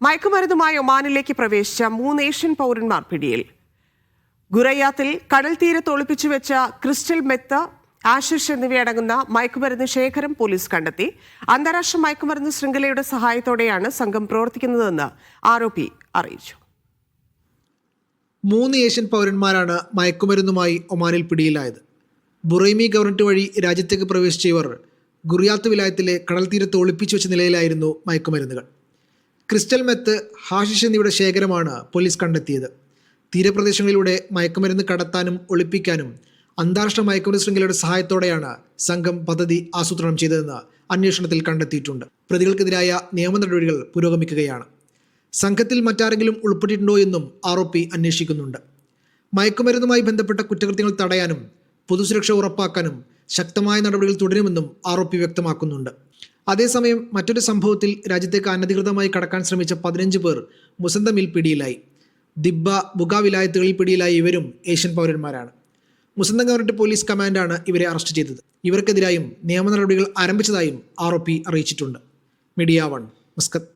മയക്കുമരുന്നുമായി ഒമാനിലേക്ക് പ്രവേശിച്ച 3 ഏഷ്യൻ പൗരന്മാർ പിടിയിൽ. ഗുരയാത്തിൽ കടൽ തീരത്ത് ഒളിപ്പിച്ചു വെച്ച ക്രിസ്റ്റൽ മെത്ത്, ആഷിഷ് എന്നിവയടങ്ങുന്ന മയക്കുമരുന്ന് ശേഖരം പോലീസ് കണ്ടെത്തി. അന്താരാഷ്ട്ര മയക്കുമരുന്ന് ശൃംഖലയുടെ സഹായത്തോടെയാണ് സംഘം പ്രവർത്തിക്കുന്നതെന്ന് ആരോപി അറിയിച്ചു. 3 ഏഷ്യൻ പൗരന്മാരാണ് മയക്കുമരുന്നുമായി ഒമാനിൽ പിടിയിലായത്. ബുറൈമി ഗവർണറേറ്റ് വഴി രാജ്യത്തേക്ക് പ്രവേശിച്ച ഇവർ ഗുറിയാത്ത് വിലായത്തിലെ കടൽ തീരത്ത് ഒളിപ്പിച്ചു വെച്ച നിലയിലായിരുന്നു മയക്കുമരുന്നുകൾ. ക്രിസ്റ്റൽ മെത്ത്, ഹാഷിഷ് എന്നിവയുടെ ശേഖരമാണ് പോലീസ് കണ്ടെത്തിയത്. തീരപ്രദേശങ്ങളിലൂടെ മയക്കുമരുന്ന് കടത്താനും ഒളിപ്പിക്കാനും അന്താരാഷ്ട്ര മയക്കുമരുന്ന് ശൃംഖലയുടെ സഹായത്തോടെയാണ് സംഘം പദ്ധതി ആസൂത്രണം ചെയ്തതെന്ന് അന്വേഷണത്തിൽ കണ്ടെത്തിയിട്ടുണ്ട്. പ്രതികൾക്കെതിരായ നിയമ നടപടികൾ പുരോഗമിക്കുകയാണ്. സംഘത്തിൽ മറ്റാരെങ്കിലും ഉൾപ്പെട്ടിട്ടുണ്ടോ എന്നും ആരോപി അന്വേഷിക്കുന്നുണ്ട്. മയക്കുമരുന്നുമായി ബന്ധപ്പെട്ട കുറ്റകൃത്യങ്ങൾ തടയാനും പൊതുസുരക്ഷ ഉറപ്പാക്കാനും ശക്തമായ നടപടികൾ തുടരുമെന്നും ആരോപി വ്യക്തമാക്കുന്നുണ്ട്. അതേസമയം മറ്റൊരു സംഭവത്തിൽ രാജ്യത്തേക്ക് അനധികൃതമായി കടക്കാൻ ശ്രമിച്ച 15 പേർ മുസന്തമിൽ പിടിയിലായി. ദിബ്ബ, ബുഗ വിലായത്തുകളിൽ പിടിയിലായ ഇവരും ഏഷ്യൻ പൗരന്മാരാണ്. മുസന്തം ഗവർണറേറ്റ് പോലീസ് കമാൻഡാണ് ഇവരെ അറസ്റ്റ് ചെയ്തത്. ഇവർക്കെതിരായും നിയമ നടപടികൾ ആരംഭിച്ചതായും ആരോപി അറിയിച്ചിട്ടുണ്ട്. Media 1, Muscat.